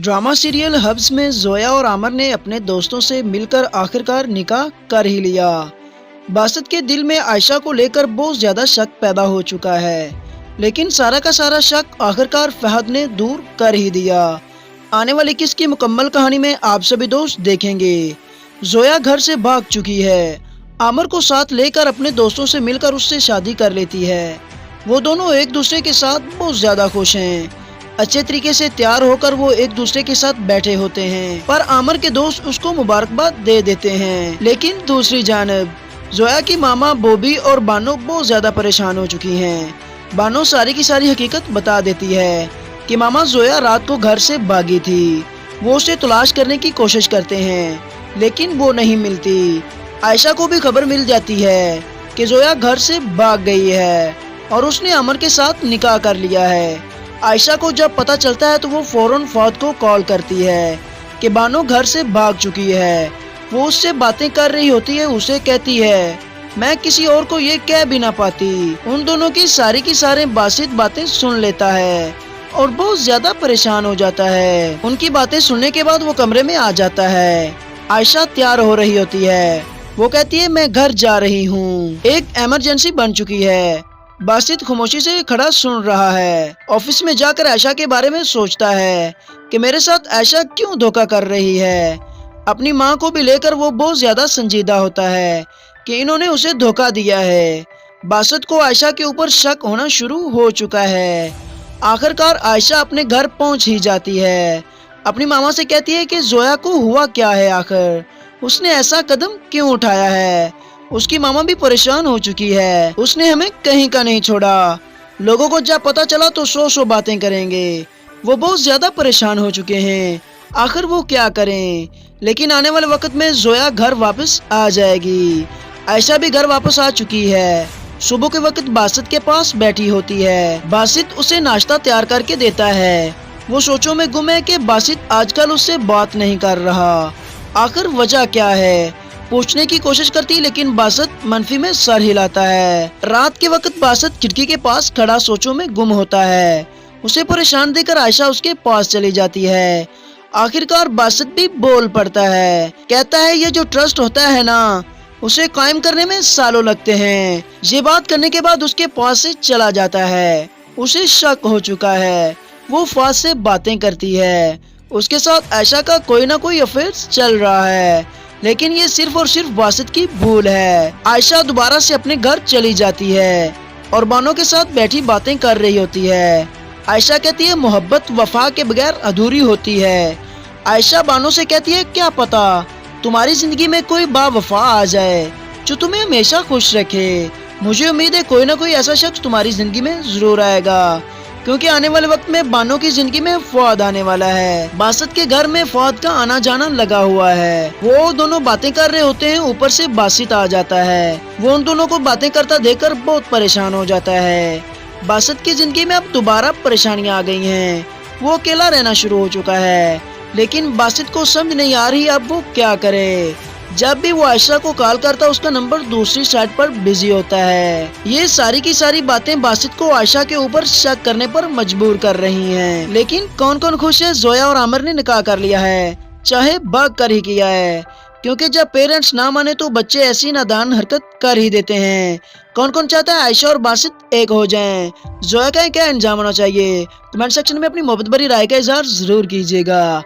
Drama serial hubs में जोया और आमिर ने अपने दोस्तों से मिलकर आखिरकार निकाह कर ही लिया। बासित के दिल में आयशा को लेकर बहुत ज्यादा शक पैदा हो चुका है, लेकिन सारा का सारा शक आखिरकार फहद ने दूर कर ही दिया। आने वाली किस की मुकम्मल कहानी में आप सभी दोस्त देखेंगे। जोया घर से भाग चुकी है, आमिर को साथ लेकर अपने दोस्तों से मिलकर उससे शादी कर लेती है। वो दोनों एक दूसरे के साथ बहुत ज्यादा खुश हैं। अच्छे तरीके से तैयार होकर वो एक दूसरे के साथ बैठे होते हैं, पर आमिर के दोस्त उसको मुबारकबाद दे देते हैं। लेकिन दूसरी जानब जोया की मामा बॉबी और बानो बहुत ज्यादा परेशान हो चुकी हैं। बानो सारी की सारी हकीकत बता देती है कि मामा जोया रात को घर से भागी थी। वो उसे तलाश करने की कोशिश करते हैं, लेकिन वो नहीं मिलती। आयशा को भी खबर मिल जाती है कि जोया घर से भाग गई है और उसने आमिर के साथ निकाह कर लिया है। आयशा को जब पता चलता है तो वो फौरन फहद को कॉल करती है कि बानो घर से भाग चुकी है। वो उससे बातें कर रही होती है, उसे कहती है मैं किसी और को ये कह भी ना पाती। उन दोनों की सारी बासित बातें सुन लेता है और बहुत ज्यादा परेशान हो जाता है। उनकी बातें सुनने के बाद वो कमरे में आ जाता है। आयशा तैयार हो रही होती है, वो कहती है मैं घर जा रही हूँ, एक इमरजेंसी बन चुकी है। बासित खामोशी से खड़ा सुन रहा है। ऑफिस में जाकर आयशा के बारे में सोचता है कि मेरे साथ आयशा क्यों धोखा कर रही है। अपनी माँ को भी लेकर वो बहुत ज्यादा संजीदा होता है कि इन्होंने उसे धोखा दिया है। बासित को आयशा के ऊपर शक होना शुरू हो चुका है। आखिरकार आयशा अपने घर पहुँच ही जाती है। अपनी मामा से कहती है कि जोया को हुआ क्या है, आखिर उसने ऐसा कदम क्यों उठाया है। उसकी मामा भी परेशान हो चुकी है, उसने हमें कहीं का नहीं छोड़ा। लोगों को जब पता चला तो सौ बातें करेंगे। वो बहुत ज्यादा परेशान हो चुके हैं, आखिर वो क्या करें। लेकिन आने वाले वक्त में जोया घर वापस आ जाएगी। आयशा भी घर वापस आ चुकी है। सुबह के वक्त बासित के पास बैठी होती है। बासित उसे नाश्ता तैयार करके देता है। वो सोचों में गुम है कि बासित आजकल उससे बात नहीं कर रहा, आखिर वजह क्या है। पूछने की कोशिश करती, लेकिन बासित मनफी में सर हिलाता है। रात के वक्त बासित खिड़की के पास खड़ा सोचों में गुम होता है। उसे परेशान देखकर आयशा उसके पास चली जाती है। आखिरकार बासित भी बोल पड़ता है, कहता है ये जो ट्रस्ट होता है ना, उसे कायम करने में सालों लगते हैं। ये बात करने के बाद उसके पास से चला जाता है। उसे शक हो चुका है। वो फास से बातें करती है, उसके साथ आयशा का कोई ना कोई अफेयर चल रहा है, लेकिन ये सिर्फ और सिर्फ बासित की भूल है। आयशा दोबारा से अपने घर चली जाती है और बानो के साथ बैठी बातें कर रही होती है। आयशा कहती है मोहब्बत वफा के बगैर अधूरी होती है। आयशा बानो से कहती है क्या पता तुम्हारी जिंदगी में कोई बावफा आ जाए जो तुम्हें हमेशा खुश रखे। मुझे उम्मीद है कोई ना कोई ऐसा शख्स तुम्हारी जिंदगी में जरूर आएगा, क्योंकि आने वाले वक्त में बानो की जिंदगी में फवाद आने वाला है। बासित के घर में फवाद का आना जाना लगा हुआ है। वो दोनों बातें कर रहे होते हैं, ऊपर से बासित आ जाता है। वो उन दोनों को बातें करता देखकर बहुत परेशान हो जाता है। बासित की जिंदगी में अब दोबारा परेशानियां आ गई हैं। वो अकेला रहना शुरू हो चुका है, लेकिन बासित को समझ नहीं आ रही अब वो क्या करे। जब भी वो आयशा को कॉल करता उसका नंबर दूसरी साइड पर बिजी होता है। ये सारी की सारी बातें बासित को आयशा के ऊपर शक करने पर मजबूर कर रही हैं। लेकिन कौन कौन खुश है? जोया और आमिर ने निकाह कर लिया है, चाहे भाग कर ही किया है, क्योंकि जब पेरेंट्स ना माने तो बच्चे ऐसी नादान हरकत कर ही देते हैं। कौन कौन चाहता है आयशा और बासित एक हो जाएं? जोया का क्या अंजाम होना चाहिए? कमेंट सेक्शन में अपनी मोहब्बत भरी राय का इजहार जरूर कीजिएगा।